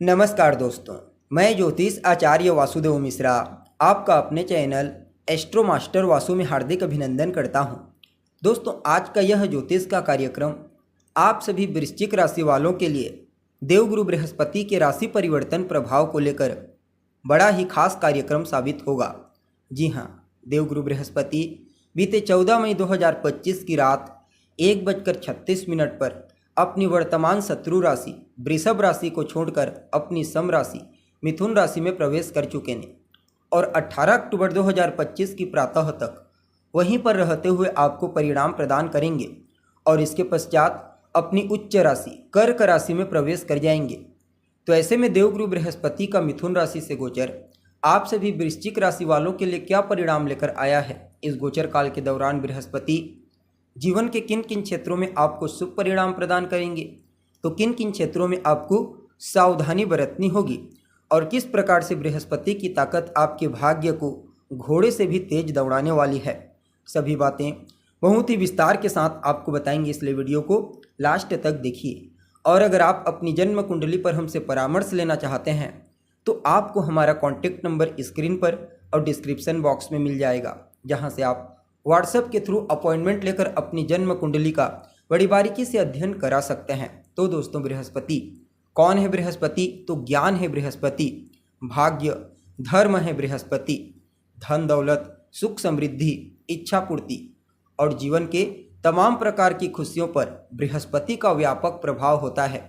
नमस्कार दोस्तों, मैं ज्योतिष आचार्य वासुदेव मिश्रा आपका अपने चैनल एस्ट्रो मास्टर वासु में हार्दिक अभिनंदन करता हूं। दोस्तों, आज का यह ज्योतिष का कार्यक्रम आप सभी वृश्चिक राशि वालों के लिए देवगुरु बृहस्पति के राशि परिवर्तन प्रभाव को लेकर बड़ा ही खास कार्यक्रम साबित होगा। जी हाँ, देवगुरु बृहस्पति बीते 14 मई 2025 की रात 1:36 पर अपनी वर्तमान शत्रु राशि वृषभ राशि को छोड़कर अपनी सम राशि मिथुन राशि में प्रवेश कर चुके हैं और 18 अक्टूबर 2025 की प्रातः तक वहीं पर रहते हुए आपको परिणाम प्रदान करेंगे और इसके पश्चात अपनी उच्च राशि कर्क राशि में प्रवेश कर जाएंगे। तो ऐसे में देवगुरु बृहस्पति का मिथुन राशि से गोचर आप सभी वृश्चिक राशि वालों के लिए क्या परिणाम लेकर आया है। इस गोचर काल के दौरान बृहस्पति जीवन के किन किन क्षेत्रों में आपको शुभ परिणाम प्रदान करेंगे, तो किन किन क्षेत्रों में आपको सावधानी बरतनी होगी और किस प्रकार से बृहस्पति की ताकत आपके भाग्य को घोड़े से भी तेज दौड़ाने वाली है, सभी बातें बहुत ही विस्तार के साथ आपको बताएंगे। इसलिए वीडियो को लास्ट तक देखिए। और अगर आप अपनी जन्म कुंडली पर हमसे परामर्श लेना चाहते हैं तो आपको हमारा कॉन्टैक्ट नंबर स्क्रीन पर और डिस्क्रिप्शन बॉक्स में मिल जाएगा, जहां से आप व्हाट्सएप के थ्रू अपॉइंटमेंट लेकर अपनी जन्म कुंडली का बड़ी बारीकी से अध्ययन करा सकते हैं। तो दोस्तों, बृहस्पति कौन है? बृहस्पति तो ज्ञान है, बृहस्पति भाग्य, धर्म है, बृहस्पति धन दौलत, सुख समृद्धि, इच्छा पूर्ति और जीवन के तमाम प्रकार की खुशियों पर बृहस्पति का व्यापक प्रभाव होता है।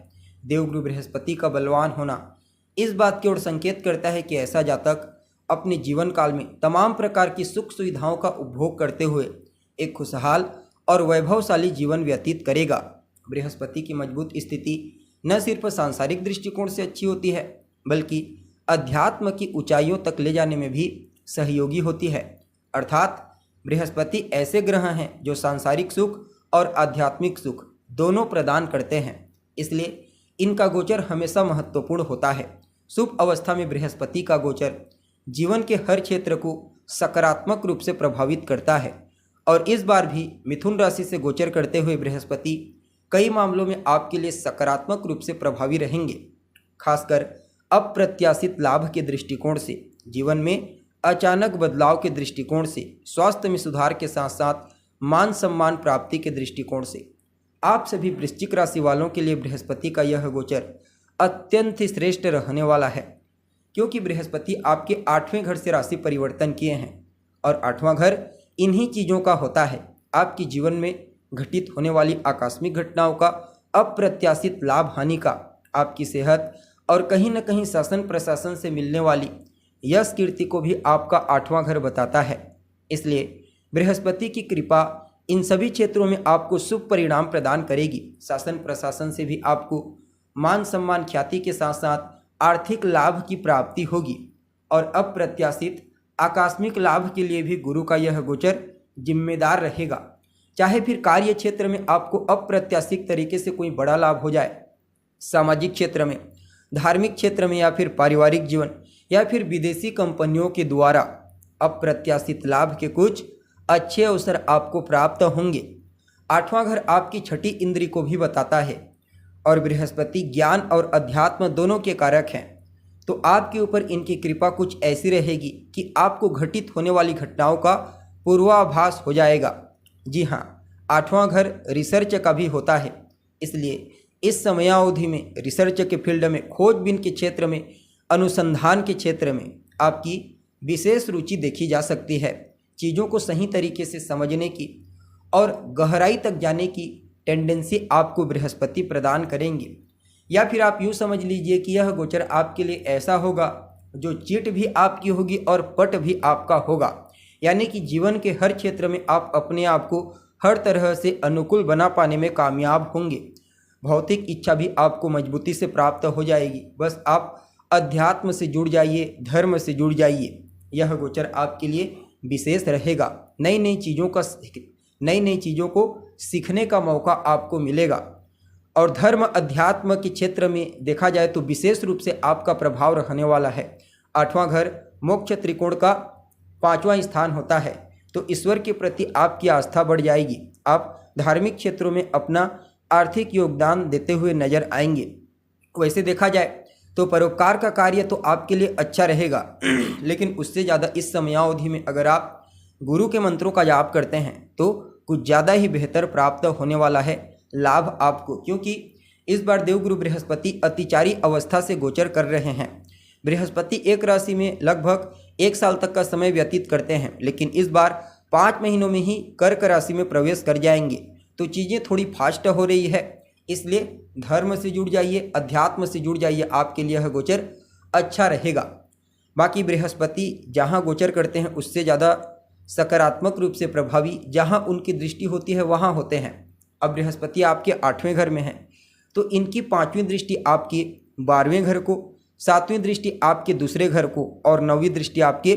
देवगुरु बृहस्पति का बलवान होना इस बात की ओर संकेत करता है कि ऐसा जातक अपने जीवन काल में तमाम प्रकार की सुख सुविधाओं का उपभोग करते हुए एक खुशहाल और वैभवशाली जीवन व्यतीत करेगा। बृहस्पति की मजबूत स्थिति न सिर्फ सांसारिक दृष्टिकोण से अच्छी होती है, बल्कि अध्यात्म की ऊंचाइयों तक ले जाने में भी सहयोगी होती है। अर्थात बृहस्पति ऐसे ग्रह हैं जो सांसारिक सुख और आध्यात्मिक सुख दोनों प्रदान करते हैं, इसलिए इनका गोचर हमेशा महत्वपूर्ण होता है। शुभ अवस्था में बृहस्पति का गोचर जीवन के हर क्षेत्र को सकारात्मक रूप से प्रभावित करता है और इस बार भी मिथुन राशि से गोचर करते हुए बृहस्पति कई मामलों में आपके लिए सकारात्मक रूप से प्रभावी रहेंगे। खासकर अप्रत्याशित लाभ के दृष्टिकोण से, जीवन में अचानक बदलाव के दृष्टिकोण से, स्वास्थ्य में सुधार के साथ साथ मान सम्मान प्राप्ति के दृष्टिकोण से आप सभी वृश्चिक राशि वालों के लिए बृहस्पति का यह गोचर अत्यंत ही श्रेष्ठ रहने वाला है, क्योंकि बृहस्पति आपके 8वें घर से राशि परिवर्तन किए हैं और 8वां घर इन्हीं चीज़ों का होता है। आपके जीवन में घटित होने वाली आकस्मिक घटनाओं का, अप्रत्याशित लाभ हानि का, आपकी सेहत और कहीं न कहीं शासन प्रशासन से मिलने वाली यश कीर्ति को भी आपका 8वां घर बताता है। इसलिए बृहस्पति की कृपा इन सभी क्षेत्रों में आपको शुभ परिणाम प्रदान करेगी। शासन प्रशासन से भी आपको मान सम्मान ख्याति के साथ साथ आर्थिक लाभ की प्राप्ति होगी और अप्रत्याशित आकस्मिक लाभ के लिए भी गुरु का यह गोचर जिम्मेदार रहेगा। चाहे फिर कार्य क्षेत्र में आपको अप्रत्याशित तरीके से कोई बड़ा लाभ हो जाए, सामाजिक क्षेत्र में, धार्मिक क्षेत्र में या फिर पारिवारिक जीवन या फिर विदेशी कंपनियों के द्वारा अप्रत्याशित लाभ के कुछ अच्छे अवसर आपको प्राप्त होंगे। 8वां घर आपकी छठी इंद्री को भी बताता है और बृहस्पति ज्ञान और अध्यात्म दोनों के कारक हैं, तो आपके ऊपर इनकी कृपा कुछ ऐसी रहेगी कि आपको घटित होने वाली घटनाओं का पूर्वाभास हो जाएगा। जी हाँ, 8वां घर रिसर्च का भी होता है, इसलिए इस समयावधि में रिसर्च के फील्ड में, खोजबीन के क्षेत्र में, अनुसंधान के क्षेत्र में आपकी विशेष रुचि देखी जा सकती है। चीज़ों को सही तरीके से समझने की और गहराई तक जाने की टेंडेंसी आपको बृहस्पति प्रदान करेंगे। या फिर आप यूँ समझ लीजिए कि यह गोचर आपके लिए ऐसा होगा जो चिट भी आपकी होगी और पट भी आपका होगा, यानी कि जीवन के हर क्षेत्र में आप अपने आप को हर तरह से अनुकूल बना पाने में कामयाब होंगे। भौतिक इच्छा भी आपको मजबूती से प्राप्त हो जाएगी। बस आप अध्यात्म से जुड़ जाइए, धर्म से जुड़ जाइए। यह गोचर आपके लिए विशेष रहेगा। नई नई चीज़ों को सीखने का मौका आपको मिलेगा और धर्म अध्यात्म के क्षेत्र में देखा जाए तो विशेष रूप से आपका प्रभाव रहने वाला है। 8वां घर मोक्ष त्रिकोण का 5वां स्थान होता है, तो ईश्वर के प्रति आपकी आस्था बढ़ जाएगी। आप धार्मिक क्षेत्रों में अपना आर्थिक योगदान देते हुए नजर आएंगे। वैसे देखा जाए तो परोपकार का कार्य तो आपके लिए अच्छा रहेगा लेकिन उससे ज़्यादा इस समयावधि में अगर आप गुरु के मंत्रों का जाप करते हैं तो कुछ ज़्यादा ही बेहतर प्राप्त होने वाला है लाभ आपको, क्योंकि इस बार देवगुरु बृहस्पति अतिचारी अवस्था से गोचर कर रहे हैं। बृहस्पति एक राशि में लगभग 1 साल तक का समय व्यतीत करते हैं, लेकिन इस बार 5 महीनों में ही कर्क राशि में प्रवेश कर जाएंगे। तो चीज़ें थोड़ी फास्ट हो रही है, इसलिए धर्म से जुड़ जाइए, अध्यात्म से जुड़ जाइए, आपके लिए यह गोचर अच्छा रहेगा। बाकी बृहस्पति जहाँ गोचर करते हैं उससे ज़्यादा सकारात्मक रूप से प्रभावी जहाँ उनकी दृष्टि होती है वहाँ होते हैं। अब बृहस्पति आपके 8वें घर में है तो इनकी 5वीं दृष्टि आपके 12वें घर को, 7वीं दृष्टि आपके दूसरे घर को और 9वीं दृष्टि आपके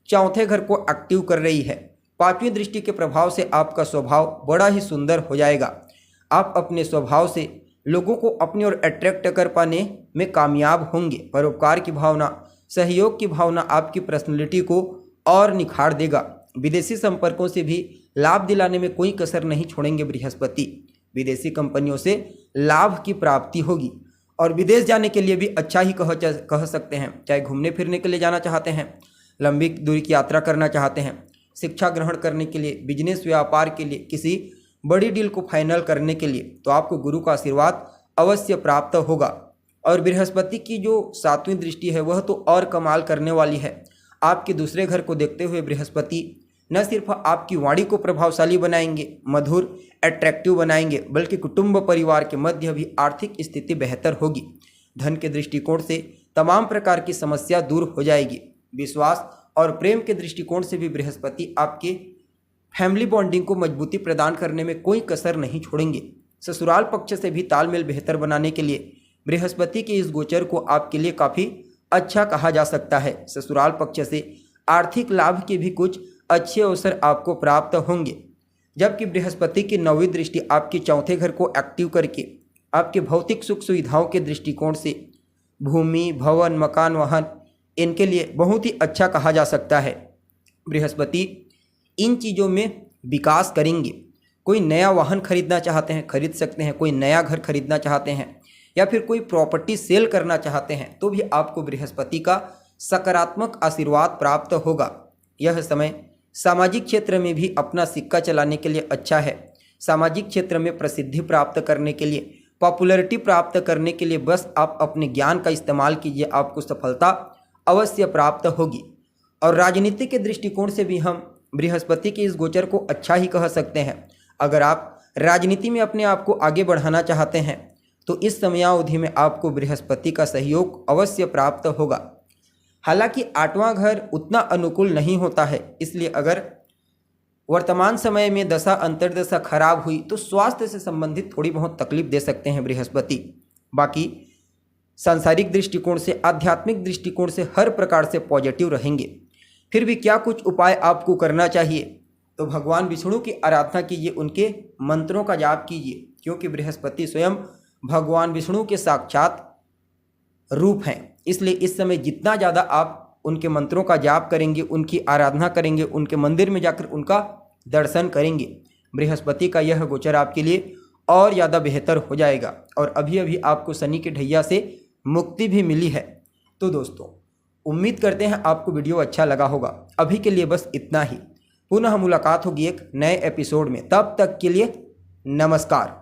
4थे घर को एक्टिव कर रही है। 5वीं दृष्टि के प्रभाव से आपका स्वभाव बड़ा ही सुंदर हो जाएगा। आप अपने स्वभाव से लोगों को अपनी ओर अट्रैक्ट कर पाने में कामयाब होंगे। परोपकार की भावना, सहयोग की भावना आपकी पर्सनैलिटी को और निखार देगा। विदेशी संपर्कों से भी लाभ दिलाने में कोई कसर नहीं छोड़ेंगे बृहस्पति। विदेशी कंपनियों से लाभ की प्राप्ति होगी और विदेश जाने के लिए भी अच्छा ही कह सकते हैं। चाहे घूमने फिरने के लिए जाना चाहते हैं, लंबी दूरी की यात्रा करना चाहते हैं, शिक्षा ग्रहण करने के लिए, बिजनेस व्यापार के लिए, किसी बड़ी डील को फाइनल करने के लिए, तो आपको गुरु का आशीर्वाद अवश्य प्राप्त होगा। और बृहस्पति की जो 7वीं दृष्टि है वह तो और कमाल करने वाली है। आपके दूसरे घर को देखते हुए बृहस्पति न सिर्फ आपकी वाणी को प्रभावशाली बनाएंगे, मधुर, अट्रैक्टिव बनाएंगे, बल्कि कुटुंब परिवार के मध्य भी आर्थिक स्थिति बेहतर होगी। धन के दृष्टिकोण से तमाम प्रकार की समस्या दूर हो जाएगी। विश्वास और प्रेम के दृष्टिकोण से भी बृहस्पति आपके फैमिली बॉन्डिंग को मजबूती प्रदान करने में कोई कसर नहीं छोड़ेंगे। ससुराल पक्ष से भी तालमेल बेहतर बनाने के लिए बृहस्पति के इस गोचर को आपके लिए काफ़ी अच्छा कहा जा सकता है। ससुराल पक्ष से आर्थिक लाभ के भी कुछ अच्छे अवसर आपको प्राप्त होंगे, जबकि बृहस्पति की 9वीं दृष्टि आपके 4थे घर को एक्टिव करके आपके भौतिक सुख सुविधाओं के दृष्टिकोण से भूमि, भवन, मकान, वाहन इनके लिए बहुत ही अच्छा कहा जा सकता है। बृहस्पति इन चीज़ों में विकास करेंगे। कोई नया वाहन खरीदना चाहते हैं, खरीद सकते हैं। कोई नया घर खरीदना चाहते हैं या फिर कोई प्रॉपर्टी सेल करना चाहते हैं तो भी आपको बृहस्पति का सकारात्मक आशीर्वाद प्राप्त होगा। यह समय सामाजिक क्षेत्र में भी अपना सिक्का चलाने के लिए अच्छा है। सामाजिक क्षेत्र में प्रसिद्धि प्राप्त करने के लिए, पॉपुलैरिटी प्राप्त करने के लिए बस आप अपने ज्ञान का इस्तेमाल कीजिए, आपको सफलता अवश्य प्राप्त होगी। और राजनीति के दृष्टिकोण से भी हम बृहस्पति के इस गोचर को अच्छा ही कह सकते हैं। अगर आप राजनीति में अपने आप को आगे बढ़ाना चाहते हैं तो इस समयावधि में आपको बृहस्पति का सहयोग अवश्य प्राप्त होगा। हालांकि 8वां घर उतना अनुकूल नहीं होता है, इसलिए अगर वर्तमान समय में दशा अंतर्दशा खराब हुई तो स्वास्थ्य से संबंधित थोड़ी बहुत तकलीफ दे सकते हैं बृहस्पति। बाकी सांसारिक दृष्टिकोण से, आध्यात्मिक दृष्टिकोण से हर प्रकार से पॉजिटिव रहेंगे। फिर भी क्या कुछ उपाय आपको करना चाहिए? तो भगवान विष्णु की आराधना कीजिए, उनके मंत्रों का जाप कीजिए, क्योंकि बृहस्पति स्वयं भगवान विष्णु के साक्षात रूप हैं। इसलिए इस समय जितना ज़्यादा आप उनके मंत्रों का जाप करेंगे, उनकी आराधना करेंगे, उनके मंदिर में जाकर उनका दर्शन करेंगे, बृहस्पति का यह गोचर आपके लिए और ज़्यादा बेहतर हो जाएगा। और अभी अभी आपको शनि के ढैया से मुक्ति भी मिली है। तो दोस्तों, उम्मीद करते हैं आपको वीडियो अच्छा लगा होगा। अभी के लिए बस इतना ही। पुनः मुलाकात होगी एक नए एपिसोड में। तब तक के लिए नमस्कार।